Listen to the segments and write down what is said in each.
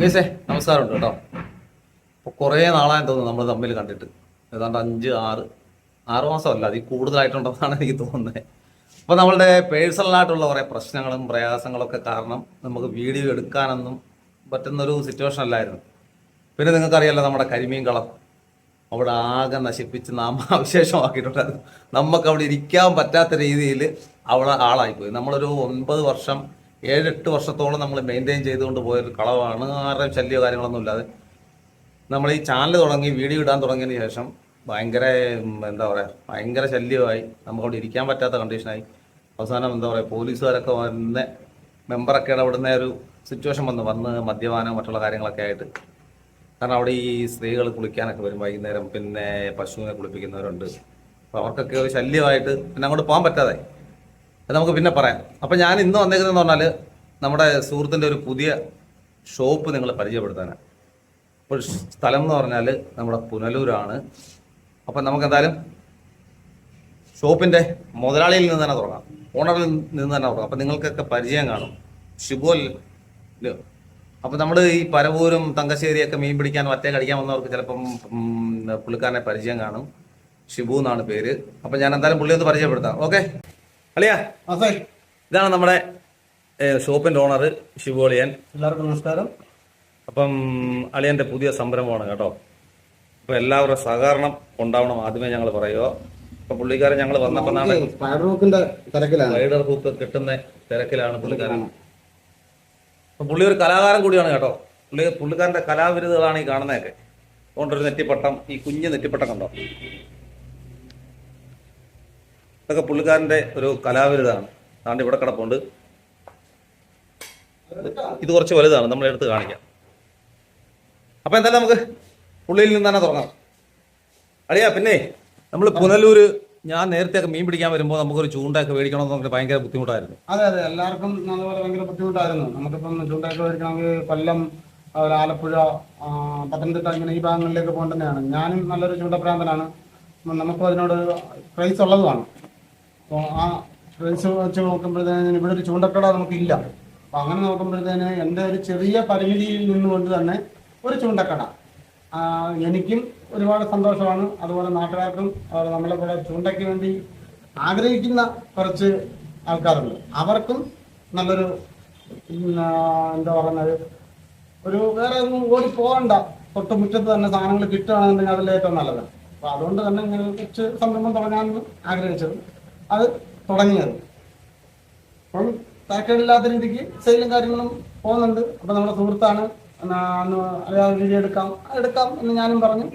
കേസേ നമസ്കാരമുണ്ട് കേട്ടോ. ഇപ്പോൾ കുറേ നാളായെന്ന് തോന്നുന്നു നമ്മൾ തമ്മിൽ കണ്ടിട്ട്. ഏതാണ്ട് 5, 6 മാസമല്ല, അതിൽ കൂടുതലായിട്ടുണ്ടെന്നാണ് എനിക്ക് തോന്നുന്നത്. അപ്പോൾ നമ്മളുടെ പേഴ്സണലായിട്ടുള്ള കുറേ പ്രശ്നങ്ങളും പ്രയാസങ്ങളൊക്കെ കാരണം നമുക്ക് വീഡിയോ എടുക്കാനൊന്നും പറ്റുന്നൊരു സിറ്റുവേഷൻ അല്ലായിരുന്നു. പിന്നെ നിങ്ങൾക്കറിയാലോ നമ്മുടെ കരിമീൻ കളം അവിടെ ആകെ നശിപ്പിച്ച് നാമാവശേഷമാക്കിയിട്ടുണ്ടായിരുന്നു. നമുക്ക് അവിടെ ഇരിക്കാൻ പറ്റാത്ത രീതിയിൽ അവിടെ ആളായിപ്പോയി. നമ്മളൊരു 9 വർഷം 7-8 വർഷത്തോളം നമ്മൾ മെയിൻറ്റെയിൻ ചെയ്തുകൊണ്ട് പോയൊരു കളവാണ്. ആരുടെയും ശല്യമോ കാര്യങ്ങളൊന്നും ഇല്ലാതെ നമ്മൾ ഈ ചാനൽ തുടങ്ങി വീഡിയോ ഇടാൻ തുടങ്ങിയതിന് ശേഷം ഭയങ്കര എന്താ പറയുക, ഭയങ്കര ശല്യമായി. നമുക്കവിടെ ഇരിക്കാൻ പറ്റാത്ത കണ്ടീഷനായി. അവസാനം എന്താ പറയുക, പോലീസുകാരൊക്കെ വന്ന് മെമ്പറൊക്കെ ഇടപെടുന്ന ഒരു സിറ്റുവേഷൻ വന്ന് മദ്യപാനം മറ്റുള്ള കാര്യങ്ങളൊക്കെ ആയിട്ട്. കാരണം അവിടെ ഈ സ്ത്രീകൾ കുളിക്കാനൊക്കെ വരും വൈകുന്നേരം, പിന്നെ പശുവിനെ കുളിപ്പിക്കുന്നവരുണ്ട്. അപ്പോൾ അവർക്കൊക്കെ ഒരു ശല്യമായിട്ട് പിന്നെ അങ്ങോട്ട് പോകാൻ പറ്റാതെ. അത് നമുക്ക് പിന്നെ പറയാം. അപ്പം ഞാൻ ഇന്ന് വന്നേക്കുന്നതെന്ന് പറഞ്ഞാൽ നമ്മുടെ സുഹൃത്തിൻ്റെ ഒരു പുതിയ ഷോപ്പ് നിങ്ങളെ പരിചയപ്പെടുത്താനാണ്. ഇപ്പോൾ സ്ഥലം എന്ന് പറഞ്ഞാൽ നമ്മുടെ പുനലൂരാണ്. അപ്പം നമുക്ക് എന്തായാലും ഷോപ്പിൻ്റെ മുതലാളിയിൽ നിന്ന് തന്നെ തുടങ്ങാം, ഓണറിൽ നിന്ന് തന്നെ തുടങ്ങാം. അപ്പം നിങ്ങൾക്കൊക്കെ പരിചയം കാണും, ഷിബുവല്ലോ. അപ്പം നമ്മൾ ഈ പരവൂരും തങ്കശ്ശേരിയൊക്കെ മീൻ പിടിക്കാൻ ഒറ്റ കടിക്കാൻ വന്നവർക്ക് ചിലപ്പം പുള്ളിക്കാരനെ പരിചയം കാണും. ഷിബു എന്നാണ് പേര്. അപ്പം ഞാൻ എന്തായാലും പുള്ളി ഒന്ന് പരിചയപ്പെടുത്താം. ഓക്കെ അളിയാ, ഇതാണ് നമ്മുടെ ഷോപ്പിന്റെ ഓണർ ഷിബു അളിയൻ. എല്ലാവർക്കും നമസ്കാരം. അപ്പം അളിയന്റെ പുതിയ സംരംഭമാണ് കേട്ടോ. അപ്പൊ എല്ലാവരുടെ സഹകരണം ഉണ്ടാവണം ആദ്യമേ ഞങ്ങൾ പറയുക. അപ്പൊ പുള്ളിക്കാരൻ ഞങ്ങൾ വന്നപ്പോ സ്പൈഡർ ഹൂക്ക് കിട്ടുന്ന തിരക്കിലാണ് പുള്ളിക്കാരൻ. അപ്പൊ പുള്ളി ഒരു കലാകാരൻ കൂടിയാണ് കേട്ടോ. പുള്ളിക്കാരന്റെ കലാവിരുദ്ധകളാണ് ഈ കാണുന്നതൊക്കെ. അതുകൊണ്ടൊരു നെറ്റിപ്പട്ടം, ഈ കുഞ്ഞ് നെറ്റിപ്പട്ടം കണ്ടോ, ഇതൊക്കെ പുള്ളിക്കാരന്റെ ഒരു കലാവിരുദ്ധമാണ്. അതുകൊണ്ട് ഇവിടെ കിടപ്പുണ്ട്. ഇത് കുറച്ച് വലുതാണ്, നമ്മൾ എടുത്ത് കാണിക്കാം. അപ്പൊ എന്തായാലും നമുക്ക് പുള്ളിയിൽ നിന്ന് തന്നെ തുടങ്ങാം. അളിയാ, പിന്നെ നമ്മൾ പുനലൂര് ഞാൻ നേരത്തെ മീൻ പിടിക്കാൻ വരുമ്പോൾ നമുക്കൊരു ചൂണ്ടയൊക്കെ മേടിക്കണമെന്ന് നമുക്ക് ഭയങ്കര ബുദ്ധിമുട്ടായിരുന്നു. അതെ, എല്ലാവർക്കും അതുപോലെ ഭയങ്കര ബുദ്ധിമുട്ടായിരുന്നു. നമുക്കിപ്പം ചൂണ്ടയൊക്കെ മേടിക്കണമെങ്കിൽ കൊല്ലം, അതുപോലെ ആലപ്പുഴ, പത്തനംതിട്ട, ഇങ്ങനെ ഈ ഭാഗങ്ങളിലേക്ക് പോകേണ്ടതാണ്. ഞാനും നല്ലൊരു ചൂണ്ടപ്രാന്തനാണ്. നമുക്കും അതിനോട് ക്രൈസ് ഉള്ളതുമാണ്. അപ്പോൾ ആ ക്രൈസ് വെച്ച് നോക്കുമ്പോഴത്തേന് ഇവിടെ ഒരു ചൂണ്ടക്കട നമുക്കില്ല. അപ്പം അങ്ങനെ നോക്കുമ്പോഴത്തേന് എൻ്റെ ഒരു ചെറിയ പരിമിതിയിൽ നിന്നുകൊണ്ട് തന്നെ ഒരു ചൂണ്ടക്കട എനിക്കും ഒരുപാട് സന്തോഷമാണ്. അതുപോലെ നാട്ടുകാർക്കും, അതുപോലെ നമ്മളെ കൂടെ ചൂണ്ടയ്ക്ക് വേണ്ടി ആഗ്രഹിക്കുന്ന കുറച്ച് ആൾക്കാരുണ്ട്. അവർക്കും നല്ലൊരു എന്താ പറയുന്നത്, ഒരു വേറെ ഒന്നും ഓടി പോകണ്ട, തൊട്ട് മുറ്റത്ത് തന്നെ സാധനങ്ങൾ കിട്ടുകയാണെന്നുണ്ടെങ്കിൽ അതിൽ ഏറ്റവും നല്ലതാണ്. അപ്പോൾ അതുകൊണ്ട് തന്നെ ഇങ്ങനെ കുറച്ച് സംരംഭം തുടങ്ങാമെന്ന് ആഗ്രഹിച്ചത്, അത് തുടങ്ങിയത്. അപ്പം താക്കേടില്ലാത്ത രീതിക്ക് സെയിലും കാര്യങ്ങളും പോകുന്നുണ്ട്. അപ്പം നമ്മുടെ സുഹൃത്താണ്, അയാൾ വീഡിയോ എടുക്കാം എന്ന് ഞാനും പറഞ്ഞു.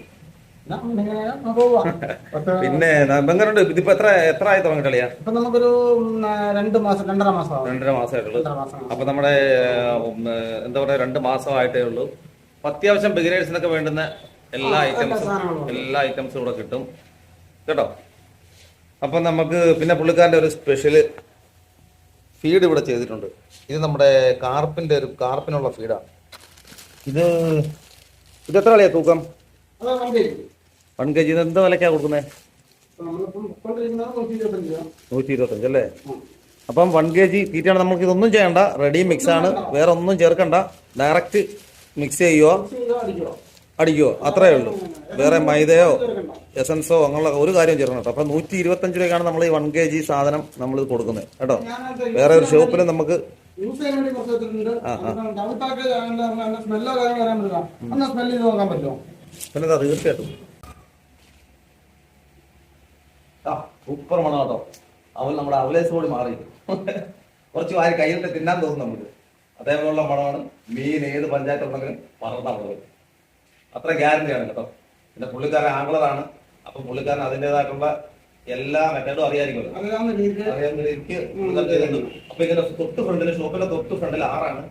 പിന്നെ ഇതിപ്പോ എത്ര ആയി തുടങ്ങിട്ടില്ല? ഇപ്പൊ നമുക്കൊരു 2-2.5 മാസമായിട്ടുള്ളൂ. അപ്പൊ നമ്മുടെ എന്താ പറയാ, 2 മാസമായിട്ടേ ഉള്ളൂ. അത്യാവശ്യം ബിഗിനേഴ്സിനൊക്കെ വേണ്ടുന്ന എല്ലാ ഐറ്റംസും ഇവിടെ കിട്ടും കേട്ടോ. അപ്പൊ നമുക്ക് പിന്നെ പുള്ളിക്കാരന്റെ ഒരു സ്പെഷ്യല് ഫീഡ് ഇവിടെ ചെയ്തിട്ടുണ്ട്. ഇത് നമ്മുടെ കാർപ്പിനുള്ള ഫീഡാണ്. ഇത് എത്ര കളിയാ തൂക്കം? 1 kg. എന്താ വിലക്കാ കൊടുക്കുന്നത്? 125 അല്ലേ? അപ്പം 1 kg തീറ്റയാണ്. നമുക്ക് ഇതൊന്നും ചെയ്യണ്ട, റെഡി മിക്സ് ആണ്, വേറെ ഒന്നും ചേർക്കണ്ട. ഡയറക്റ്റ് മിക്സ് ചെയ്യുക, അടിക്കുവോ, അത്രേ ഉള്ളൂ. വേറെ മൈദയോ എസൻസോ അങ്ങനെയുള്ള ഒരു കാര്യം ചേർക്കണം കേട്ടോ. അപ്പം 125 രൂപയ്ക്കാണ് നമ്മൾ ഈ 1 kg സാധനം നമ്മൾ കൊടുക്കുന്നത് കേട്ടോ. വേറെ ഒരു ഷോപ്പിൽ നമുക്ക് പിന്നെ തീർച്ചയായിട്ടും സൂപ്പർ മണം കേട്ടോ. നമ്മുടെ അവലേസ് കൂടി മാറി കുറച്ച് വാരി കയ്യിലിട്ട് തിന്നാൻ തോന്നും നമുക്ക്. അതേപോലുള്ള മണമാണ്. മീൻ ഏത് പഞ്ചായത്തുണ്ടെങ്കിലും പറന്നാ പോകും, അത്ര ഗ്യാരണ്ടിയാണ് കേട്ടോ. പിന്നെ പുള്ളിക്കാരൻ ആംഗ്ലറാണ്. അപ്പൊ പുള്ളിക്കാരൻ അതിൻ്റെതായിട്ടുള്ള എല്ലാ മെത്തേഡും അറിയാമായിരിക്കുമല്ലോ. അപ്പൊ ഇങ്ങനെ തൊട്ട് ഫ്രണ്ടില്, ഷോപ്പിന്റെ തൊട്ട് ഫ്രണ്ടിൽ 6ആണ്.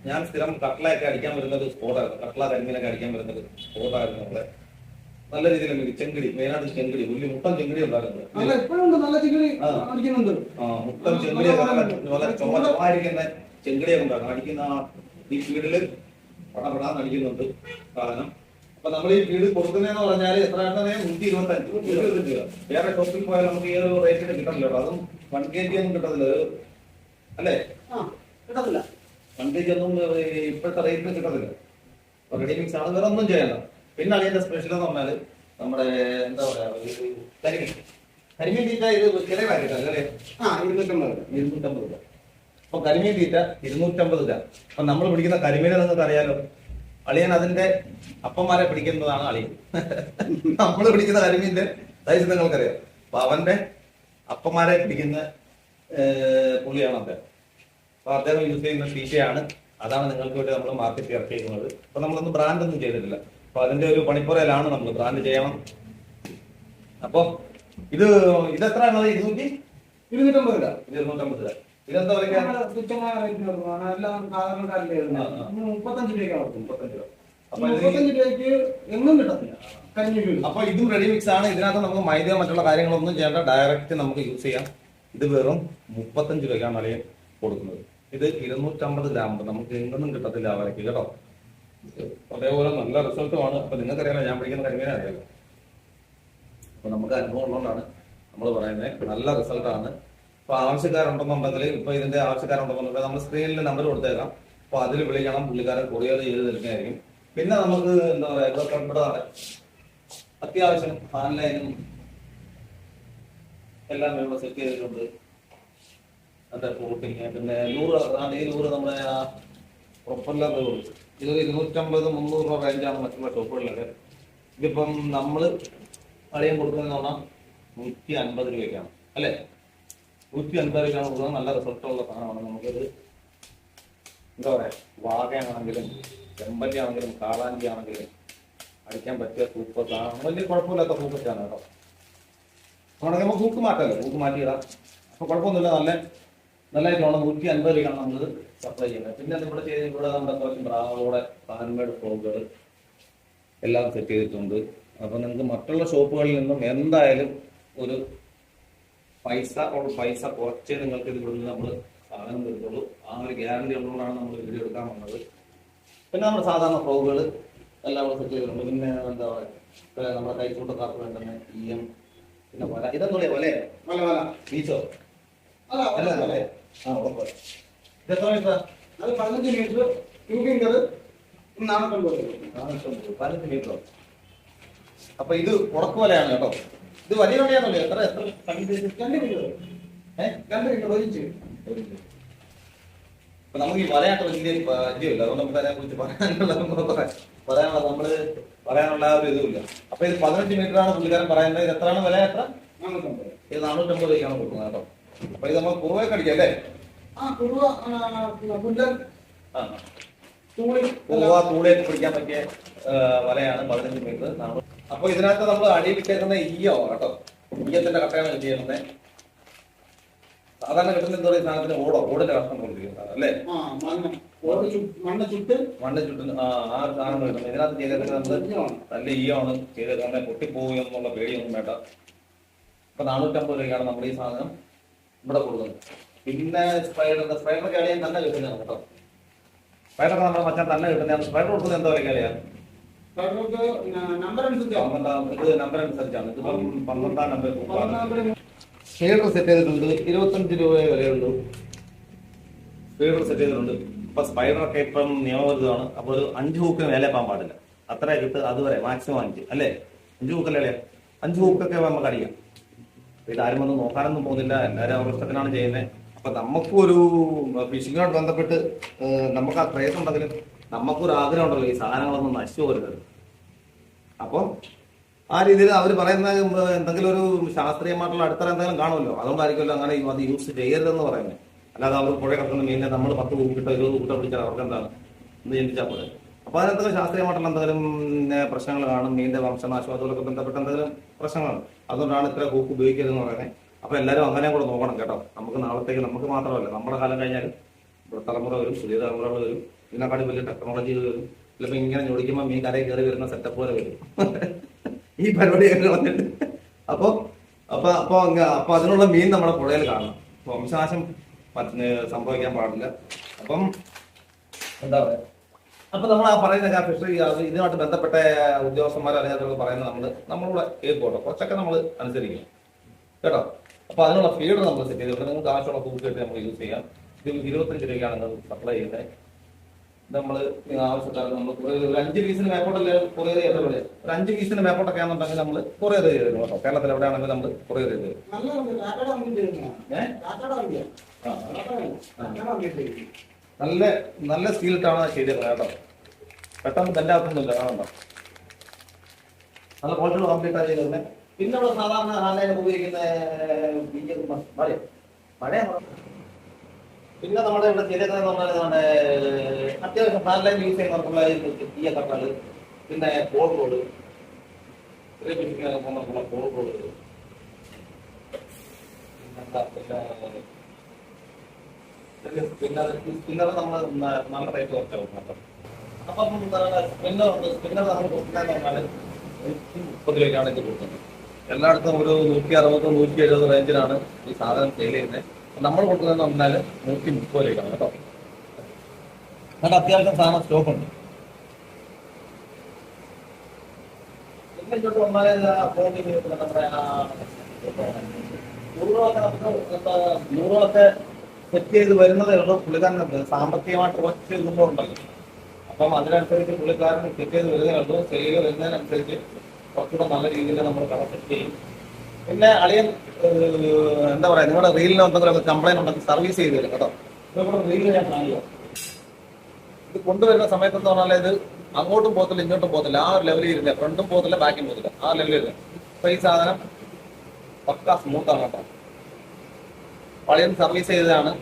ഞാൻ സ്ഥിരം കട്ട്ലയൊക്കെ അടിക്കാൻ വരുന്ന ഒരു സ്പോട്ടായിരുന്നു. കട്ട്ല കരിമീനൊക്കെ അടിക്കാൻ വരുന്ന ഒരു സ്പോട്ടായിരുന്നു നമ്മളെ. നല്ല രീതിയിൽ ചെങ്കിടി, മെയിനായിട്ട് ചെങ്കിടി, വലിയ മുട്ടൻ ചെങ്കിടി ഉണ്ടായിരുന്നു. മുട്ടൻ ചെങ്കിടിയൊക്കെ ചുമരിക്കുന്ന ചെങ്കിടിയൊക്കെ ഉണ്ടാക്കണം. അടിക്കുന്ന ഈ ഫീൽഡില് പടപെടാന്ന് അടിക്കുന്നുണ്ട് സാധനം. അപ്പൊ നമ്മൾ ഈ ഫീഡ് കൊടുക്കുന്നതെന്ന് പറഞ്ഞാൽ എത്രയാണ്? 125 രൂപ. വേറെ ഷോപ്പിൽ പോയാൽ നമുക്ക് ഈ ഒരു റേറ്റിന് കിട്ടത്തില്ല കേട്ടോ. അതും 1 kg ഒന്നും കിട്ടത്തില്ല അല്ലേ? കിട്ടത്തില്ല. വണ്ടിക്കൊന്നും ഇപ്പോഴത്തെ റേറ്റിൽ കിട്ടത്തില്ല. റെഡി മിക്സ് ആണ്, വേറെ ഒന്നും ചെയ്യണ്ട. പിന്നെ അതിന്റെ സ്പെഷ്യൽ എന്ന് പറഞ്ഞാല് നമ്മുടെ എന്താ പറയാ, കരിമീൻ. കരിമീൻ തീറ്റ ഇത് ചെറിയ പാക്കറ്റല്ലേ? 250 രൂപ. അപ്പൊ കരിമീൻ തീറ്റ 250 രൂപ. അപ്പൊ നമ്മൾ പിടിക്കുന്ന കരിമീനെ നിങ്ങൾക്ക് അറിയാലോ, അളിയൻ അതിന്റെ അപ്പന്മാരെ പിടിക്കുന്നതാണ് അളിയൻ. നമ്മൾ പിടിക്കുന്ന കരിമീന്റെ സൈസ് നിങ്ങൾക്കറിയാം. അപ്പൊ അവന്റെ അപ്പന്മാരെ പിടിക്കുന്ന പുള്ളിയാണ് അദ്ദേഹം. അപ്പൊ അദ്ദേഹം യൂസ് ചെയ്യുന്ന തീറ്റയാണ്, അതാണ് നിങ്ങൾക്ക് വേണ്ടി നമ്മൾ മാർക്കറ്റിൽ ഇറക്കിയിരിക്കുന്നത്. അപ്പൊ നമ്മളൊന്നും ബ്രാൻഡ് ഒന്നും ചെയ്തിട്ടില്ല. അപ്പൊ അതിന്റെ ഒരു പണിപ്പുറയിലാണ് നമ്മൾ ബ്രാൻഡ് ചെയ്യണം. അപ്പൊ ഇതെത്രയാണ്? 250 രൂപ. 250 രൂപ. ഇതെന്താ പറയുക? 35 രൂപ. അപ്പൊ 35 രൂപയ്ക്ക് എങ്ങും കിട്ടത്തില്ല കരിമീൻ. അപ്പൊ ഇതും റെഡി മിക്സ് ആണ്. ഇതിനകത്ത് നമുക്ക് മൈദയോ മറ്റുള്ള കാര്യങ്ങളൊന്നും ചെയ്യേണ്ട, ഡയറക്റ്റ് നമുക്ക് യൂസ് ചെയ്യാം. ഇത് വെറും 35 രൂപയ്ക്കാണ് അളിയൻ കൊടുക്കുന്നത്. ഇത് 250 ഗ്രാം ഉണ്ട്. നമുക്ക് എങ്ങൊന്നും കിട്ടത്തില്ല അവരക്ക് കേട്ടോ. അതേപോലെ നല്ല റിസൾട്ടുമാണ്. അപ്പൊ നിങ്ങൾക്കറിയാലോ, ഞാൻ പിടിക്കുന്ന കരിമീനെ അറിയാലോ. അപ്പൊ നമുക്ക് അനുഭവം ഉള്ളതുകൊണ്ടാണ് നമ്മൾ പറയുന്നത്. നല്ല റിസൾട്ടാണ്. അപ്പൊ ആവശ്യക്കാരുണ്ടെന്നുണ്ടെങ്കിൽ, ഇപ്പൊ ഇതിന്റെ ആവശ്യക്കാരുണ്ടെന്നുണ്ടെങ്കിൽ നമ്മൾ സ്ക്രീനിൽ നമ്പർ കൊടുത്തേക്കാം. അപ്പൊ അതിൽ വിളിക്കണം, പുള്ളിക്കാരൻ കൊറിയർ ചെയ്ത് തരുന്നതായിരിക്കും. പിന്നെ നമുക്ക് എന്താ പറയാ, ഇവിടെ അത്യാവശ്യം ഓൺലൈനും എല്ലാം ഇവിടെ സെറ്റ് ചെയ്തിട്ടുണ്ട്. അതിന്റെ കോട്ടിങ്, പിന്നെ 100 നമ്മുടെ പ്രൊപ്പല്ലർ നൂറ്, ഇതൊരു 250-300 രൂപ റേഞ്ചാണ് മറ്റുള്ള ഷോപ്പുകളിലൊക്കെ. ഇതിപ്പം നമ്മള് അളിയൻ കൊടുക്കുന്നതെന്ന് പറഞ്ഞാൽ 150 രൂപയ്ക്കാണ് അല്ലെ? 150 രൂപയ്ക്കാണ് കൊടുക്കുന്നത്. നല്ല റിസൾട്ടുള്ള സാധനമാണ്. നമുക്കിത് എന്താ പറയാ, വാകയാണെങ്കിലും ചെമ്പല്ലി ആണെങ്കിലും കാളാഞ്ചി ആണെങ്കിലും അടിക്കാൻ പറ്റിയ സൂപ്പർ സാധനം. വലിയ കുഴപ്പമില്ലാത്ത സൂപ്പറാണ് കേട്ടോ. ആണെങ്കിൽ നമുക്ക് ഹൂക്ക് മാറ്റാമല്ലോ, ഹൂക്ക് മാറ്റിയിടാം. അപ്പൊ കുഴപ്പമൊന്നുമില്ല. നല്ലതായിട്ടാണ്. 150 രൂപയ്ക്കാണ് നമ്മൾ സപ്ലൈ ചെയ്യുന്നത്. പിന്നെ ഇവിടെ ഇവിടെ നമ്മുടെ കുറച്ച് ബ്രാവോടെ ഹാൻഡ്മെയ്ഡ് ഫ്രോക്കുകൾ എല്ലാം സെറ്റ് ചെയ്തിട്ടുണ്ട്. അപ്പൊ നിങ്ങൾക്ക് മറ്റുള്ള ഷോപ്പുകളിൽ നിന്നും എന്തായാലും ഒരു പൈസ കുറച്ചേ നിങ്ങൾക്ക് ഇത് ഇവിടുന്ന് നമ്മൾ സാധനം വരുത്തുള്ളൂ. ആ ഒരു ഗ്യാരണ്ടി ഉള്ളതുകൊണ്ടാണ് നമ്മൾ വീഡിയോ എടുക്കാൻ വന്നത്. പിന്നെ നമ്മുടെ സാധാരണ ഫ്രോക്കുകൾ എല്ലാം ഇവിടെ സെറ്റ് ചെയ്തിട്ടുണ്ട്. പിന്നെ എന്താ പറയുക, നമ്മുടെ കൈക്കൂട്ടക്കാർക്ക് വേണ്ടുന്ന EM, പിന്നെ വല. ഇതെന്താ വല ബീച്ചോ അല്ല അല്ലേ? ആ ഉറപ്പ്. ഇതെത്ര മീറ്റർ? അത് 15 മീറ്റർ. 15 മീറ്ററോ? അപ്പൊ ഇത് ഉറക്കു വലയാണ് കേട്ടോ. ഇത് വലിയ വലയാണല്ലോ. എത്ര 2 മീറ്റർ ഒഴിച്ച്. അപ്പൊ നമുക്ക് ഈ വലയായിട്ട് വലിയ പരിചയമില്ല, അതുകൊണ്ട് നമുക്ക് അതിനെ കുറിച്ച് പറയാനുള്ള ആ ഒരു ഇതുമില്ല. അപ്പൊ ഇത് 15 മീറ്റർ ആണ് പുള്ളിക്കാരൻ പറയുന്നത്. ഇത് എത്രയാണ് വില? എത്ര? 450. ഇത് 450 രൂപയ്ക്കാണ് കൊടുക്കുന്നത് കേട്ടോ. അപ്പൊ ഇത് നമ്മൾ കുറുവ കടിക്കാം അല്ലേ? തൂളിയൊക്കെ പിടിക്കാൻ പറ്റിയ വലയാണ് 15 മീറ്റർ. അപ്പൊ ഇതിനകത്ത് നമ്മൾ അടിയിൽ ഇട്ടേക്കുന്ന ഈയോ കേട്ടോ. ഈയത്തിന്റെ കട്ടയാണ് കിട്ടിയിരുന്നത്. സാധാരണ കിട്ടുന്ന എന്താ പറയുക സാധനത്തിന് ഓടിന്റെ കഷ്ണം കൊടുത്തിരിക്കുന്നത് അല്ലേ? മണ്ണ് ചുട്ട് ആ സാധനം കിട്ടുന്നത്. ഇതിനകത്ത് ചെയ്തേക്കുന്നത് നല്ല ഈയാണ് ചെയ്തേക്കുന്നത്. പൊട്ടിപ്പോയി എന്നുള്ള പേടിയൊന്നും വേണ്ട. അപ്പൊ 450 രൂപയ്ക്കാണ് നമ്മൾ ഈ സാധനം ഇവിടെ കൊടുക്കുന്നത്. പിന്നെ സ്പൈഡറൊക്കെ അളിയാൻ തന്നെ കിട്ടുന്നതാണ് കേട്ടോ. സ്പൈഡറൊക്കെ നമ്മുടെ മച്ചാൻ തന്നെ കിട്ടുന്നതാണ്. സ്പൈഡർ കൊടുക്കുന്നത് എന്താ പറയുക അളിയാ? നമ്പർ അനുസരിച്ചാണ്. ഇതിപ്പം 12-ാം നമ്പർ ഫീഡർ സെറ്റ് ചെയ്തിട്ടുണ്ട്. 25 രൂപയെ വിലയുള്ളൂ. ഫീഡർ സെറ്റ് ചെയ്തിട്ടുണ്ട്. ഇപ്പൊ സ്പൈഡറൊക്കെ ഇപ്പം നിയമവിരുദ്ധമാണ്. അപ്പൊ ഒരു 5 ഹൂക്കിന് മേലെ പോകാൻ പാടില്ല. അത്ര കിട്ട് അതുവരെ മാക്സിമം 5 അല്ലേ? 5 ഹൂക്കല്ലേ? 5 ഹൂക്കൊക്കെ നമുക്ക് അടിക്കാം. ഇതാരും ഒന്നും നോക്കാനൊന്നും പോകുന്നില്ല. എല്ലാവരും അവരുടെ ഇഷ്ടത്തിനാണ് ചെയ്യുന്നത്. അപ്പൊ നമുക്കൊരു ഫിഷിങ്ങിനോട് ബന്ധപ്പെട്ട് നമുക്ക് ആ ക്രേസ് ഉണ്ടെങ്കിലും നമുക്കൊരു ആഗ്രഹം ഉണ്ടല്ലോ ഈ സാധനങ്ങളൊന്നും നശിച്ചു പോരുന്നത്. അപ്പൊ ആ രീതിയിൽ അവർ പറയുന്ന എന്തെങ്കിലും ഒരു ശാസ്ത്രീയമായിട്ടുള്ള അടിത്തറ എന്തെങ്കിലും കാണുമല്ലോ. അതുകൊണ്ടായിരിക്കുമല്ലോ അങ്ങനെ അത് യൂസ് ചെയ്യരുതെന്ന് പറയുന്നത്. അല്ലാതെ അവർ പുഴ കിടക്കുന്ന മീനിനെ നമ്മൾ 10 കൂട്ടിട്ടോ 20 കൂട്ടോ പിടിച്ചാൽ അവർക്ക് എന്താണ് എന്ന് ചിന്തിച്ചാൽ പോലെ. അപ്പൊ അതിനെന്തെങ്കിലും ശാസ്ത്രീയമായിട്ടുള്ള എന്തെങ്കിലും പ്രശ്നങ്ങൾ കാണും. മീനിന്റെ വംശനാശം അതുപോലൊക്കെ ബന്ധപ്പെട്ട എന്തെങ്കിലും പ്രശ്നങ്ങളാണ്. അതുകൊണ്ടാണ് ഇത്ര ഹൂക്ക് ഉപയോഗിക്കരുതെന്ന് പറയുന്നത്. അപ്പൊ എല്ലാവരും അങ്ങനെ കൂടെ നോക്കണം കേട്ടോ. നമുക്ക് നാളത്തേക്ക് നമുക്ക് മാത്രമല്ല, നമ്മുടെ കാലം കഴിഞ്ഞാൽ ഇവിടെ തലമുറ വരും, പുതിയ തലമുറകൾ വരും. ഇതിനെക്കാട്ടി വലിയ ടെക്നോളജി വരും. ചിലപ്പോൾ ഇങ്ങനെ ഞൊടിക്കുമ്പോൾ മീൻ കരയിൽ കയറി വരുന്ന സെറ്റപ്പ് പോലെ വരും ഈ പരിപാടിയൊക്കെ കളഞ്ഞിട്ട്. അപ്പൊ അപ്പൊ അപ്പൊ അപ്പൊ അതിനുള്ള മീൻ നമ്മുടെ പുഴയിൽ കാണണം. വംശനാശം സംഭവിക്കാൻ പാടില്ല. അപ്പം എന്താ പറയാ, അപ്പൊ നമ്മൾ ആ പറയുന്ന ഫിഷറി ഇതുമായിട്ട് ബന്ധപ്പെട്ട ഉദ്യോഗസ്ഥന്മാരോ അല്ലെങ്കിൽ പറയുന്നത് നമ്മളൂടെ കേൾക്കോട്ടോ. കുറച്ചൊക്കെ നമ്മൾ അനുസരിക്കും കേട്ടോ. അപ്പൊ അതിനുള്ള ഫീഡർ നമ്മൾ സെറ്റ് ചെയ്തിട്ട് നിങ്ങൾക്ക് ആവശ്യമുള്ള തൂക്കിയിട്ട് നമുക്ക് യൂസ് ചെയ്യാം. ഇത് 25 രൂപയ്ക്കാണ് നിങ്ങൾ സപ്ലൈ ചെയ്യുന്നത്. നമ്മൾ ആവശ്യക്കാർക്ക് നമ്മൾ ഒരു 5 പീസിന് മേപ്പോട്ടല്ലേ കൊറിയർ ചെയ്ത പോലെ ഒരു 5 പീസിന് മേപ്പോട്ടൊക്കെ ആണെന്നുണ്ടെങ്കിൽ നമ്മൾ കൊറിയർ ചെയ്ത് തരും കേട്ടോ. കേരളത്തിൽ എവിടെയാണെങ്കിലും നമ്മൾ കൊറിയർ ചെയ്ത് തരും. നല്ല നല്ല സ്റ്റീലിട്ടാണ് ചെയ്തത് കേട്ടോ. പെട്ടെന്ന് ബെൻഡാക്കൊന്നുമില്ല കാണണ്ടോ. നല്ല ക്വാളിറ്റിയുള്ള കംപ്ലീറ്റ് ആണ് ചെയ്തത്. പിന്നെ നമ്മൾ സാധാരണ ഹാൻഡ്ലൈൻ ഉപയോഗിക്കുന്ന മഴ പിന്നെ നമ്മുടെ ഇവിടെ ചെയ്തേക്കുന്നതെന്ന് പറഞ്ഞാൽ നമ്മുടെ അത്യാവശ്യം ഹാൻഡ്ലൈൻ യൂസ് ചെയ്യുന്നവർക്കുള്ള തീയ കട്ടകൾ, പിന്നെ ബോൾ റോഡ്, ചെറിയ പിടിക്കാനൊക്കെ പോകുന്നവർക്കുള്ള ബോൾ റോഡ്, സ്പിന്നർ നമ്മൾ നല്ല റേറ്റ് കുറച്ചാവും കേട്ടോ. അപ്പം സ്പിന്നർ നമ്മൾ കൊടുക്കുന്നതെന്ന് പറഞ്ഞാൽ 30 രൂപയ്ക്കാണ് ഇത് കൊടുക്കുന്നത്. എല്ലായിടത്തും ഒരു 160 170 റേഞ്ചിലാണ് ഈ സാധനം സെയിൽ ചെയ്യുന്നത്. നമ്മൾ കൊടുക്കുന്നതെന്ന് പറഞ്ഞാൽ 130 രൂപയ്ക്കാണ് കേട്ടോ. എന്നിട്ട് അത്യാവശ്യം സാധനം സ്റ്റോക്ക് ഉണ്ട്. പിന്നെ ഇങ്ങോട്ട് വന്നാൽ നമ്മുടെ യൂറോളൊക്കെ സെറ്റ് ചെയ്ത് വരുന്നതേ ഉള്ളൂ. പുള്ളിക്കാരൻ സാമ്പത്തികമായിട്ട് കുറച്ച് ഇതുമ്പോഴുണ്ടല്ലോ. അപ്പം അതിനനുസരിച്ച് പുള്ളിക്കാരൻ സെറ്റ് ചെയ്ത് വരുന്നതേ ഉള്ളൂ. സെയിൽ വരുന്നതിനനുസരിച്ച് കുറച്ചുകൂടെ നല്ല രീതിയിൽ നമ്മൾ കട സെറ്റ് ചെയ്യും. പിന്നെ അളിയൻ എന്താ പറയാ, നിങ്ങളുടെ റീലിന് എന്തെങ്കിലുമൊക്കെ കംപ്ലൈന്റ് ഉണ്ടെങ്കിൽ സർവീസ് ചെയ്ത് തരും കേട്ടോ. ഇവിടെ റീല് ഞാൻ കാണില്ല. ഇത് കൊണ്ടുവരുന്ന സമയത്തെന്ന് പറഞ്ഞാൽ ഇത് അങ്ങോട്ടും പോകത്തില്ല ഇങ്ങോട്ടും പോകത്തില്ല. ആ ഒരു ലെവലിൽ ഇരുന്നേ, ഫ്രണ്ടും പോകത്തില്ല ബാക്കും പോകത്തില്ല, ആ ലെവലിൽ ഇരുന്നേ. അപ്പൊ ഈ സാധനം പക്ക സ്മൂത്താണ് കേട്ടോ. അളിയൻ സർവീസ് ചെയ്തതാണ്.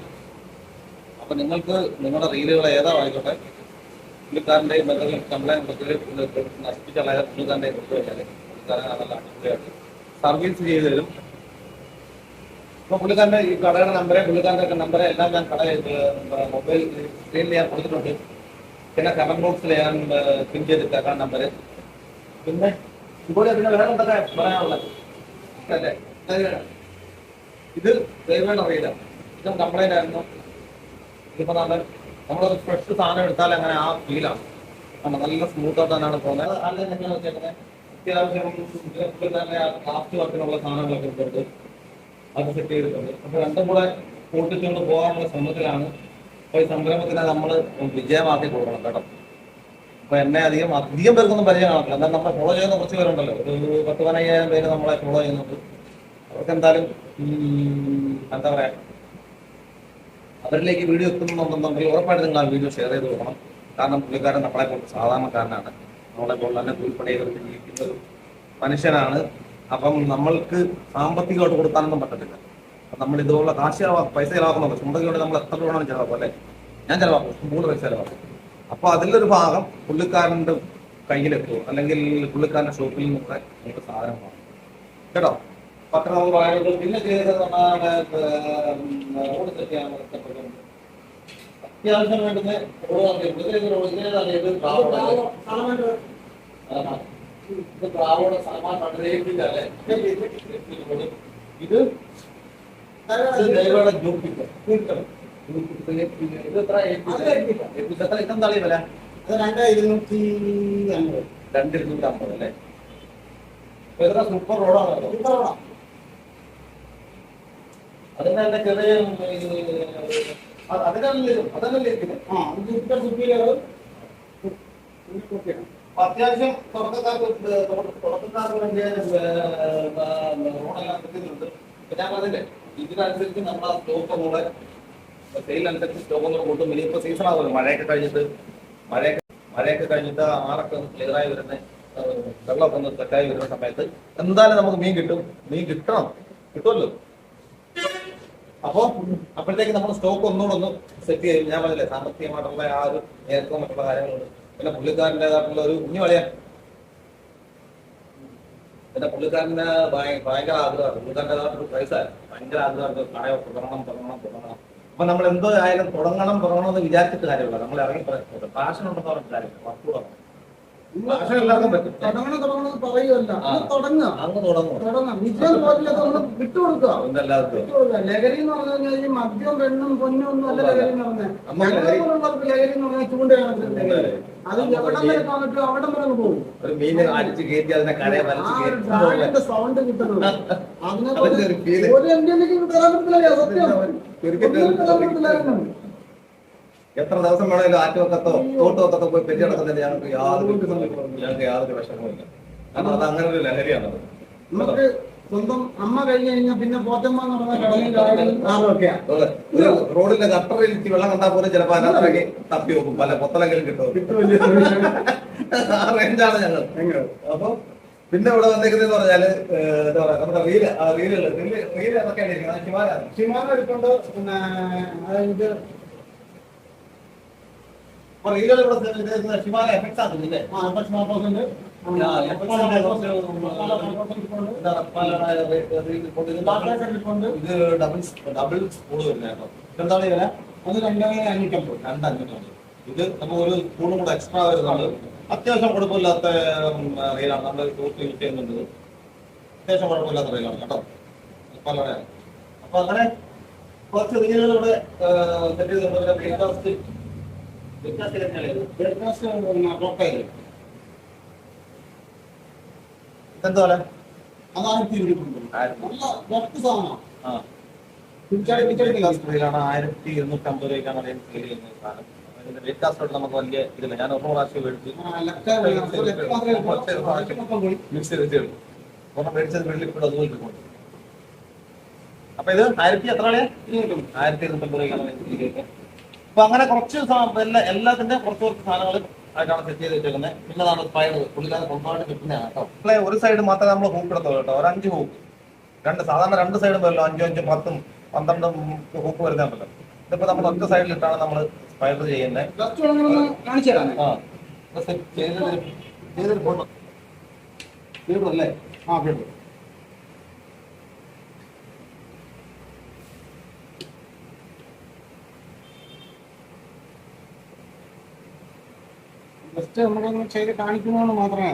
അപ്പൊ നിങ്ങൾക്ക് നിങ്ങളുടെ റീലുകൾ ഏതാ ആയിക്കോട്ടെ, പുള്ളിക്കാരൻ്റെ എന്തെങ്കിലും കംപ്ലൈന്റ് നശിപ്പിച്ചുള്ള പുള്ളിക്കാരൻ്റെ കൊടുത്തു വെച്ചാൽ പുള്ളിക്കാരൻ നല്ല അടിപൊളിയായിട്ട് സർവീസ് ചെയ്ത് തരും. ഇപ്പൊ പുള്ളിക്കാരൻ്റെ ഈ കടയുടെ നമ്പരെ പുള്ളിക്കാരൻ്റെ നമ്പരെ എല്ലാം ഞാൻ മൊബൈൽ സ്ക്രീനിൽ ഞാൻ കൊടുത്തിട്ടുണ്ട്. പിന്നെ കമന്റ് ബോക്സിൽ ഞാൻ പിൻ ചെയ്തിട്ടേക്കാം നമ്പര്. പിന്നെ ഇതുപോലെ പിന്നെ വേറെ എന്തൊക്കെ പറയാനുള്ളത് അല്ലേ? ഇത് ദൈവയുടെ റീലാണ്. ഇതും കംപ്ലൈന്റ് ആയിരുന്നു. ഇതിപ്പോ നമ്മളൊരു ഫ്രഷ് സാധനം എടുത്താൽ അങ്ങനെ ആ ഫീലാണ്. നല്ല സ്മൂത്ത് ആയിട്ട് തന്നെയാണ് പോകുന്നത്. അത്യാവശ്യം ക്രാഫ്റ്റ് വർക്കിനുള്ള സാധനങ്ങളൊക്കെ എടുത്തിട്ട് അത് സെറ്റ് ചെയ്തിട്ടുണ്ട്. അപ്പൊ രണ്ടും കൂടെ കൂട്ടിച്ചുകൊണ്ട് പോകാനുള്ള ശ്രമത്തിലാണ്. അപ്പൊ ഈ സംരംഭത്തിനെ നമ്മൾ വിജയമാക്കി കൊടുക്കണം കേട്ടോ. അപ്പൊ എന്നെ അധികം പേർക്കൊന്നും പരിചയം കാണത്തില്ല. എന്നാൽ നമ്മളെ ഫോളോ ചെയ്യുന്ന കുറച്ച് പേരുണ്ടല്ലോ, ഒരു 10-15,000 പേര് നമ്മളെ ഫോളോ ചെയ്യുന്നുണ്ട്. അവർക്ക് എന്തായാലും എന്താ പറയാ, അവരിലേക്ക് വീഡിയോ എത്തുന്നുണ്ടെന്നുണ്ടെങ്കിൽ ഉറപ്പായിട്ട് നിങ്ങൾ ആ വീഡിയോ ഷെയർ ചെയ്ത് കൊടുക്കണം. കാരണം പുള്ളിക്കാരൻ നമ്മളെ പോലെ സാധാരണക്കാരനാണ്. നമ്മളെ പോലെ തന്നെ കൂലിപ്പണി ചെയ്ത് ജീവിക്കുന്ന ഒരു മനുഷ്യനാണ്. അപ്പം നമ്മൾക്ക് സാമ്പത്തികമായിട്ട് കൊടുക്കാനൊന്നും പറ്റത്തില്ല. നമ്മൾ ഇതുപോലെ പൈസ ചിലവാക്കുന്നുണ്ട്. സ്വന്തം കൊണ്ട് നമ്മൾ എത്ര രൂപയാണ് ചിലവാക്കും അല്ലേ? ഞാൻ ചിലവാക്കും, 3 പൈസ ചിലവാക്കും. അപ്പൊ അതിലൊരു ഭാഗം പുള്ളിക്കാരൻ്റെ കയ്യിലെത്തുമോ, അല്ലെങ്കിൽ പുള്ളിക്കാരൻ്റെ ഷോപ്പിൽ നിന്നൊക്കെ നമുക്ക് സാധനം വാങ്ങും കേട്ടോ. പത്രം നമുക്ക് പറയാനുള്ളൂ. പിന്നെ ചെയ്തത് റോഡ് സെറ്റ് ചെയ്യാൻ അത്യാവശ്യം വേണ്ടുന്ന ഇത് ഇതെന്താ വില? 2,250 അല്ലേ? സൂപ്പർ റോഡാണല്ലോ. അതിനെ ചെറിയ അത്യാവശ്യം തുടക്കക്കാർക്ക് വേണ്ടിയ റോഡെല്ലാം കിട്ടുന്നുണ്ട്. ഞാൻ പറഞ്ഞില്ലേ, ഇതിനനുസരിച്ച് നമ്മൾ ആ സ്റ്റോക്ക് കൂടെ സെയിലനുസരിച്ച് സ്റ്റോക്ക് കൂടെ കൂട്ടും. ഇനിയിപ്പോ സീസൺ ആകുമല്ലോ, മഴയൊക്കെ കഴിഞ്ഞിട്ട് ആറൊക്കെ ഒന്ന് ക്ലിയറായി വരുന്ന വെള്ളമൊക്കെ ഒന്ന് സെറ്റായി വരുന്ന സമയത്ത് എന്തായാലും നമുക്ക് മീൻ കിട്ടുമല്ലോ. അപ്പോഴത്തേക്ക് നമ്മൾ സ്റ്റോക്ക് ഒന്നുകൂടെ ഒന്ന് സെറ്റ് ചെയ്യും. ഞാൻ പറഞ്ഞില്ലേ, സാമ്പത്തികമായിട്ടുള്ള ആ ഒരു നേരത്തെ മറ്റുള്ള കാര്യങ്ങളുണ്ട്. പിന്നെ പുള്ളിക്കാരൻ്റെതായിട്ടുള്ള ഒരു കുഞ്ഞുവളിയാണ്. പിന്നെ പുള്ളിക്കാരൻ്റെ ഭയങ്കര ആഗ്രഹമാണ്. പുള്ളിക്കാരൻ്റെതായിട്ടൊരു പൈസ ഭയങ്കര ആഗ്രഹമാണ്. കടയോ തുടങ്ങണം. അപ്പൊ നമ്മൾ എന്തോ ആയാലും തുടങ്ങണം എന്ന് വിചാരിച്ചിട്ട് കാര്യമില്ല. നമ്മൾ ഇറങ്ങി പാഷൻ ഉണ്ടെന്ന് പറഞ്ഞിട്ട് കാര്യമില്ല. വസ്തുവാണ് പാഷൻ എല്ലാവർക്കും പറ്റും. തുടങ്ങണം പറയുമല്ല, അങ്ങ് തുടങ്ങും. വിജയം തോറ്റില്ല വിട്ടുകൊടുക്കുക. ലഹരി എന്ന് പറഞ്ഞു കഴിഞ്ഞാൽ മദ്യവും പെണ്ണും പൊന്നും ഒന്നും അല്ല ലഹരി എന്ന് പറഞ്ഞാൽ. ലഹരി എന്ന് പറഞ്ഞാൽ ചൂണ്ടയാണ്. അത് എവിടം വരെ കാണിട്ട് അവിടം വരെ പോകും. ഒരു മീനെ അടിച്ച് കയറ്റി അതിനെ കരയെ വലിച്ച് സൗണ്ട് കിട്ടുന്നത് അതിനെ ഒരു ഇന്ത്യയിലേക്ക് തരാൻ പറ്റില്ല. സത്യം എത്ര ദിവസം വേണമെങ്കിലും ആറ്റുവക്കത്തോ തോട്ടുവക്കത്തോ പോയി പെരിയടക്കത്തില്ല. ഞങ്ങൾക്ക് യാതൊരു വിഷമവുമില്ല. കാരണം അത് അങ്ങനെ ഒരു ലഹരിയാണത്. നമുക്ക് സ്വന്തം അമ്മ കഴിഞ്ഞ് കഴിഞ്ഞാൽ പിന്നെ പോറ്റമ്മ എന്ന് പറഞ്ഞ കടലിൽ ആറൊക്കെയാണ്. ഒരു റോഡിന്റെ ഗട്ടറിൽ വെള്ളം കണ്ടാൽ പോലും ചിലപ്പോൾ അതിനകത്തേക്ക് തപ്പി വെക്കും. പല പൊത്തലെങ്കിലും കിട്ടും. ആ റേഞ്ചാണ് ഞങ്ങൾ. അപ്പൊ പിന്നെ ഇവിടെ വന്നേക്കുന്നതെന്ന് പറഞ്ഞാല് എന്താ പറയാ, നമ്മുടെ റീല് ഏതൊക്കെയാണ് ഇരിക്കുന്നത്? ഷിമാന എടുക്കൊണ്ട് പിന്നെ അതായത് റീലുകൾ ഇവിടെ ഷിമാല എഫക്ട്സ് ആക്കുന്നില്ലേ? ഇത് ഡബിൾ സ്പൂൺ വരുന്ന കേട്ടോ. എന്താണ് വില? അത് 2,550. 2,550. ഇത് നമ്മൾ ഒരു സ്പൂണും കൂടെ എക്സ്ട്രാ വരുന്നുണ്ട്. അത്യാവശ്യം കുഴപ്പമില്ലാത്ത റീലാണ്. നമ്മുടെ സുഹൃത്ത് യൂസ് ചെയ്യുന്നുണ്ട്. അത്യാവശ്യം കുഴപ്പമില്ലാത്ത റീലാണ് കേട്ടോ. പലതാണ്. അപ്പൊ അങ്ങനെ കുറച്ച് റീലുകൾ ഇവിടെ സെറ്റ് ചെയ്തിട്ടുണ്ട്. എന്തോ അത് 1,250. നല്ല ബെസ്റ്റ് സാധനമാണ്. സ്ത്രീയിലാണ് 1,250 രൂപയ്ക്കാണ് സെയിൽ ചെയ്യുന്ന സാധനം. അതിന്റെ വെയിറ്റ് കാസ്റ്റ് നമുക്ക് വലിയ ഇതില്ല. ഞാൻ ഒരു പ്രാവശ്യം മേടിച്ചു മിക്സ് ചെയ്ത് ഒരെണ്ണം മേടിച്ചത് വെള്ളിക്കൂടെ അതുപോലെ കൊണ്ട്. അപ്പൊ ഇത് 1,000 എത്ര രൂപ? 1,250 രൂപയ്ക്കാണ്. അപ്പൊ അങ്ങനെ കുറച്ച് എല്ലാത്തിന്റെ കുറച്ച് സാധനങ്ങൾ ആയിട്ടാണ് സെറ്റ് ചെയ്ത് വെച്ചേക്കുന്നത്. പിന്നെ അതാണ് സ്പൈഡർ പുള്ളിക്കാരൻ സ്വന്തമായിട്ട് കിട്ടുന്നതാണ് കേട്ടോ. ഒരു സൈഡ് മാത്രമേ നമ്മൾ ഹൂക്ക് എടുത്തുള്ളൂ കേട്ടോ. ഒരു 5 ഹൂക്ക് സാധാരണ 2 സൈഡും വരല്ലോ. 5, 5, 10, 12 ഹൂക്ക് വരുന്നുണ്ടല്ലോ. ഇതിപ്പോ നമ്മൾ ഒറ്റ സൈഡിലിട്ടാണ് നമ്മൾ സ്പൈഡർ ചെയ്യുന്നത്. ചെയ്തൊരു ഫോട്ടോ അല്ലേ? ജസ്റ്റ് നമ്മളൊന്ന് ചെയ്ത് കാണിക്കുന്നതുകൊണ്ട് മാത്രമേ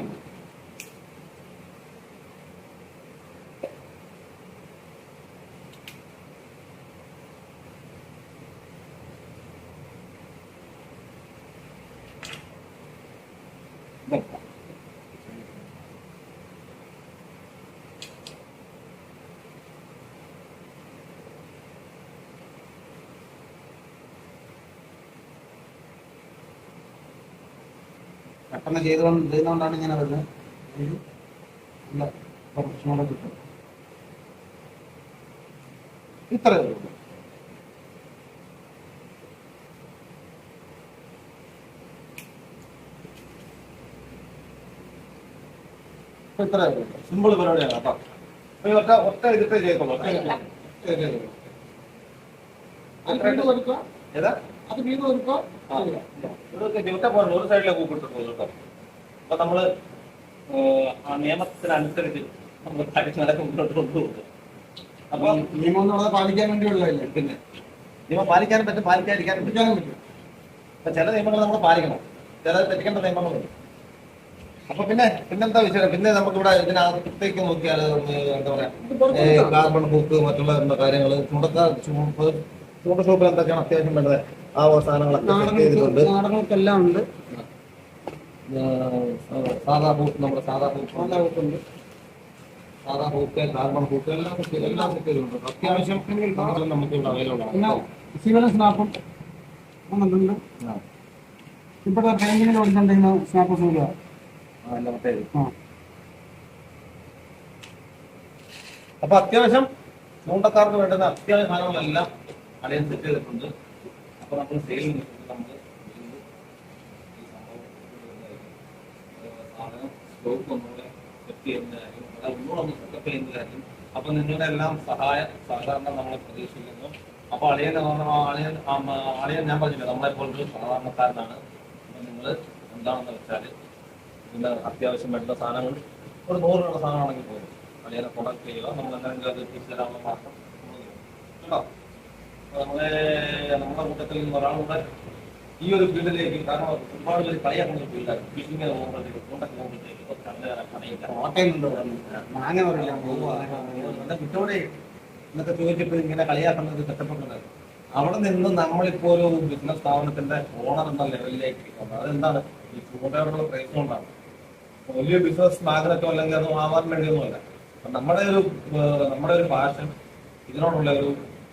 പെട്ടെന്ന് ചെയ്യുന്നതുകൊണ്ടാണ് ഇങ്ങനെ വരുന്നത്. നല്ല പ്രൊഫഷണോടെ കിട്ടും. ഇത്രയേ ഉള്ളൂ. ഇത്രയേ ഉള്ളൂ. സിമ്പിൾ പരിപാടിയാണ് കേട്ടോ. ഒറ്റ ഇതിട്ടേ ചെയ്തോളൂ. ഏതാ അത് വീട് കൊടുക്കുക. ഒരു സൈഡിലെ കൂപ്പിട്ടുള്ളൂ കേട്ടോ. അപ്പൊ നമ്മള് ആ നിയമത്തിനനുസരിച്ച് നമ്മൾ കാര്യങ്ങളൊക്കെ മുന്നോട്ട് കൊണ്ടുപോകും. അപ്പൊ നിയമം എന്ന് പറഞ്ഞാൽ പാലിക്കാൻ വേണ്ടിയുള്ളതല്ലേ. പിന്നെ നിയമം പാലിക്കാനും പറ്റും, പാലിക്കാതിരിക്കാനും പറ്റും. അപ്പൊ ചില നിയമങ്ങൾ നമ്മൾ പാലിക്കണം, ചില തെറ്റിക്കേണ്ട നിയമങ്ങളുണ്ട്. അപ്പൊ പിന്നെന്താ വിഷയം? പിന്നെ നമുക്കിവിടെ ഇതിനകത്തേക്ക് നോക്കിയാൽ എന്താ പറയാ, കാർബൺ ബുക്ക് മറ്റുള്ള കാര്യങ്ങൾ ചൂണ്ട ഷോപ്പിൽ എന്തൊക്കെയാണ് അത്യാവശ്യം വേണ്ടത് ആ സാധനങ്ങളൊക്കെ ചെയ്തിട്ടുണ്ട്. നാടകങ്ങൾക്കെല്ലാം ഉണ്ട്. സാധാ ബൂക്ക്, നമ്മുടെ സാധാ ബൂക്കുണ്ട്. സാധാ ബൂക്ക്, കാർബൺ ബൂക്ക് എല്ലാം സെറ്റുണ്ട്. അത്യാവശ്യം നമുക്ക് ഇവിടെ അവൈലബിൾ ആണ്. പിന്നെ സിവിലും സ്നാപ്പും വന്നിട്ടുണ്ട്. ഇപ്പോഴത്തെ പെയിന്റിങ്ങിൽ ഓടിക്കൊണ്ടിരിക്കുന്ന സ്നാപ്പ് സൂര്യ. അപ്പൊ അത്യാവശ്യം ചൂണ്ടക്കാർക്ക് വേണ്ടുന്ന അത്യാവശ്യ സാധനങ്ങളെല്ലാം അലയൻ സെറ്റ് ചെയ്തിട്ടുണ്ട്. അപ്പൊ നമ്മൾ സെയിൽ നമ്മൾ സാധനം സ്റ്റോക്ക് ഒന്നുകൂടെ സെറ്റ് ചെയ്യുന്ന കാര്യം, ഒന്നുകൂടെ ഒന്ന് സെറ്റപ്പ് ചെയ്യുന്ന കാര്യം. അപ്പൊ നിങ്ങളുടെ എല്ലാം സഹകരണം നമ്മളെ പ്രതീക്ഷിക്കുന്നു. അപ്പൊ അളിയൻ ഞാൻ പറഞ്ഞില്ല, നമ്മളെപ്പോലൊരു സാധാരണക്കാരനാണ്. അപ്പൊ നിങ്ങൾ എന്താണെന്ന് വെച്ചാല് ഇതിന്റെ അത്യാവശ്യം വേണ്ട സാധനങ്ങൾ ഒരു 100 രൂപയുടെ സാധനമാണെങ്കിൽ പോലും അളിയനെ കോൺടാക്ട് ചെയ്യുക. നമ്മൾ എന്തെങ്കിലും അത് തിരിച്ചു തരാനുള്ള മാത്രം കേട്ടോ. നമ്മുടെ കൂട്ടത്തിൽ നിന്ന് ഒരാളുടെ ഈ ഒരു ഫീൽഡിലേക്ക്, കാരണം ഒരുപാട് പേര് കളിയാക്കുന്ന ഒരു ഫീൽഡാണ് ഫിഷിങ്ങിന് പോകുമ്പോഴത്തേക്ക്, ചൂണ്ടൊക്കെ പോകുമ്പോഴത്തേക്ക് കുറ്റോടെ എന്നൊക്കെ ചോദിച്ചിട്ട് ഇങ്ങനെ കളിയാക്കുന്നത് കഷ്ടപ്പെടുന്നത്. അവിടെ നിന്ന് നമ്മളിപ്പോ ഒരു ബിസിനസ് സ്ഥാപനത്തിന്റെ ഓണർ എന്ന ലെവലിലേക്ക് എത്തിക്കുന്നത് അതെന്താണ്? ഈ ചൂണ്ടയോടുള്ള പ്രൈസ് കൊണ്ടാണ്. വലിയ ബിസിനസ് മാഗ്നറ്റോ അല്ലെങ്കിൽ അത് ആവാൻ വേണ്ടിയൊന്നുമല്ല. നമ്മുടെ ഒരു പാഷൻ, ഇതിനോടുള്ള ഒരു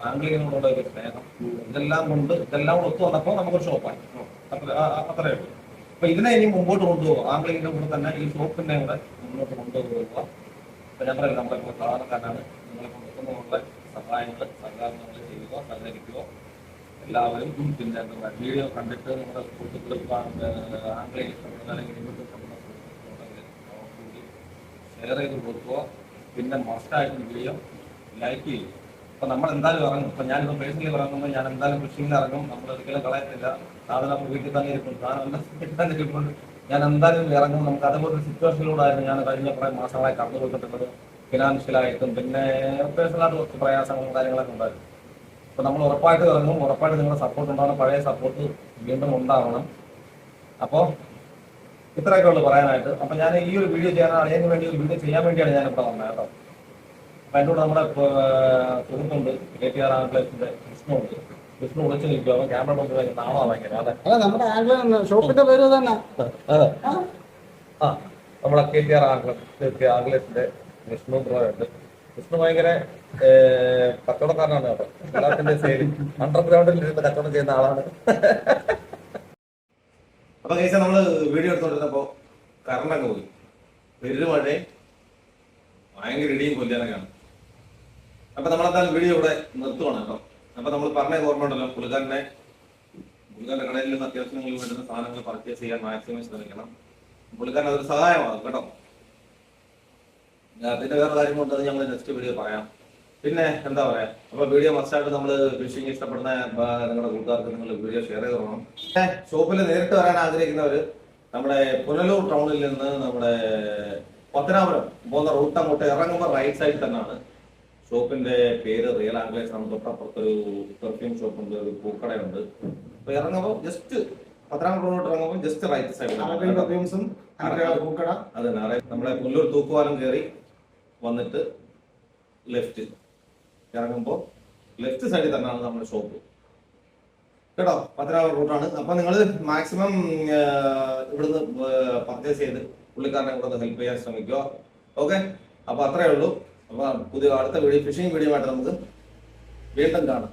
ആംഗ്ലിങ്ങിനോടുള്ള ഒരു സ്നേഹം, ഇതെല്ലാം കൊണ്ട് ഇതെല്ലാം ഒത്തു വന്നപ്പോൾ നമുക്കൊരു ഷോപ്പായി. അത്രേ ഉള്ളൂ. അപ്പൊ ഇതിനെ ഇനി മുമ്പോട്ട് കൊണ്ടുപോകുക, ആംഗ്ലിങ്ങിന്റെ കൂടെ തന്നെ ഈ ഷോപ്പിനെ കൂടെ മുന്നോട്ട് കൊണ്ടുപോകുക. അപ്പൊ ഞാൻ പറയാം, നമ്മളെ സാധാരണക്കാരാണ്, നിങ്ങളെ കൊണ്ടുള്ള സഹായങ്ങൾ സർക്കാർ നമ്മൾ ചെയ്യുക, സഹകരിക്കുക എല്ലാവരും. പിന്നെ എന്താ പറയുക, വീഡിയോ കണ്ടിട്ട് നമ്മുടെ സുഹൃത്തുക്കൾ ആംഗ്ലിങ് ഇഷ്ടപ്പെടുന്ന അല്ലെങ്കിൽ ഇങ്ങോട്ട് ഇഷ്ടപ്പെടുന്ന സുഹൃത്തുക്കളുണ്ടെങ്കിൽ കൂടി ഷെയർ ചെയ്ത് കൊടുക്കുക. പിന്നെ മസ്റ്റായിട്ട് വീഡിയോ ലൈക്ക് ചെയ്യും. അപ്പൊ നമ്മൾ എന്തായാലും ഇറങ്ങും. ഇപ്പൊ ഞാനിപ്പോൾ പേഴ്സണലി ഇറങ്ങുമ്പോൾ ഞാൻ എന്തായാലും ഫിഷിങ്ങിൽ ഇറങ്ങും. നമ്മൾ ഒരിക്കലും കളയത്തില്ല. സാധനം വീട്ടിൽ തന്നെ ഇരിക്കും, സാധനം വീട്ടിൽ തന്നെ ഇരിക്കുമ്പോൾ ഞാൻ എന്തായാലും ഇറങ്ങും. നമുക്ക് അതുപോലൊരു സിറ്റുവേഷനിലൂടെയായിരുന്നു ഞാൻ കഴിഞ്ഞ കുറേ മാസങ്ങളായി കടന്നു പോയിട്ടുള്ളത്. ഫിനാൻഷ്യലായിട്ടും പിന്നെ പേഴ്സണലായിട്ട് കുറച്ച് പ്രയാസങ്ങളും കാര്യങ്ങളൊക്കെ ഉണ്ടായിരുന്നു. അപ്പൊ നമ്മൾ ഉറപ്പായിട്ട് ഇറങ്ങും. ഉറപ്പായിട്ട് നിങ്ങളുടെ സപ്പോർട്ട് ഉണ്ടാവണം, പഴയ സപ്പോർട്ട് വീണ്ടും ഉണ്ടാവണം. അപ്പോൾ ഇത്രയൊക്കെ ഉള്ളു പറയാനായിട്ട്. അപ്പൊ ഞാൻ ഈ ഒരു വീഡിയോ ചെയ്യാൻ അതിന് വേണ്ടി ഒരു വീഡിയോ ചെയ്യാൻ വേണ്ടിയാണ് ഞാൻ ഇവിടെ വന്നത് കേട്ടോ. അപ്പൊ എന്നോട് നമ്മുടെ സുഹൃത്തുണ്ട്, KTR ആംഗ്ലേഴ്സിന്റെ വിഷ്ണു ഉണ്ട്. വിഷ്ണു വിളിച്ച് നിൽക്കുക. അവൻ ക്യാമറ കൊണ്ട് നാളെ ഭയങ്കര അതെ അല്ല, നമ്മുടെ ആംഗ്ലർ ഷോപ്പിന്റെ പേര് തന്നെ. അതെ ആ നമ്മുടെ KTR ആംഗ്ലേഴ്സിന്റെ വിഷ്ണു ബ്രോ ഉണ്ട്. വിഷ്ണു ഭയങ്കര കച്ചവടക്കാരനാണ് കേട്ടോ. എല്ലാത്തിന്റെ സെയിലും അണ്ടർഗ്രൗണ്ടിൽ ഇരുന്ന് കച്ചവടം ചെയ്യുന്ന ആളാണ്. അപ്പൊ കേസ് നമ്മള് വീഡിയോ എടുത്തോണ്ടിരുന്നപ്പോ കറണ്ടൊക്കെ പോയി. പെരുമഴയും ഭയങ്കര ഇടിയും കൊല്ലാനൊക്കെയാണ്. അപ്പൊ നമ്മളെന്തായാലും വീഡിയോ ഇവിടെ നിർത്തുവാണ് കേട്ടോ. അപ്പൊ നമ്മൾ പറഞ്ഞ ഓർമ്മ ഉണ്ടല്ലോ, പുള്ളിക്കാരന്റെ കടയിൽ നിന്ന് അത്യാവശ്യം നിങ്ങൾ വേണ്ടുന്ന സാധനങ്ങൾ പർച്ചേസ് ചെയ്യാൻ മാക്സിമം ശ്രമിക്കണം. പുള്ളിക്കാരൻ അതൊരു സഹായമാകും കേട്ടോ. പിന്നെ വേറെ കാര്യങ്ങളുണ്ട്, ഞങ്ങൾ നെക്സ്റ്റ് വീഡിയോ പറയാം. പിന്നെ എന്താ പറയാ, അപ്പൊ വീഡിയോ മസ്റ്റായിട്ട് നമ്മൾ ഫിഷിംഗ് ഇഷ്ടപ്പെടുന്ന നിങ്ങളുടെ കൂട്ടുകാർക്ക് നിങ്ങൾ വീഡിയോ ഷെയർ ചെയ്ത് തരണം. ഷോപ്പിൽ നേരിട്ട് വരാൻ ആഗ്രഹിക്കുന്നവര് നമ്മുടെ പുനലൂർ ടൗണിൽ നിന്ന് നമ്മുടെ പത്തനാപുരം പോകുന്ന റൂട്ട് അങ്ങോട്ട് ഇറങ്ങുമ്പോൾ റൈറ്റ് സൈഡിൽ തന്നെയാണ് ഷോപ്പിന്റെ പേര്. റിയൽ ആംഗ്ലേഴ്സ് ആണ്. തൊട്ടപ്പുറത്തൊരു പെർഫ്യൂം ഷോപ്പ് ഉണ്ട്, ഒരു പൂക്കടയുണ്ട്. അപ്പൊ ഇറങ്ങുമ്പോൾ ജസ്റ്റ് പത്തനാപുരം റോഡ് ഇറങ്ങുമ്പോൾ ജസ്റ്റ് റൈറ്റ് സൈഡിൽ പെർഫ്യൂംസും പൂക്കട. അതെ, നമ്മളെ പുല്ലൂർ തൂക്കുവാലം കയറി വന്നിട്ട് ലെഫ്റ്റ് ഇറങ്ങുമ്പോൾ ലെഫ്റ്റ് സൈഡിൽ തന്നെയാണ് നമ്മുടെ ഷോപ്പ് കേട്ടോ. പത്തനാപുരം റൂട്ടാണ്. അപ്പൊ നിങ്ങൾ മാക്സിമം ഇവിടുന്ന് പർച്ചേസ് ചെയ്ത് പുള്ളിക്കാരനെ കൂടെ ഹെൽപ്പ് ചെയ്യാൻ ശ്രമിക്കുക. ഓക്കെ, അപ്പൊ അത്രേ ഉള്ളൂ. അപ്പൊ അടുത്ത വീഡിയോ ഫിഷിംഗ് വീഡിയോ ആയിട്ട് നമുക്ക് വീണ്ടും കാണാം.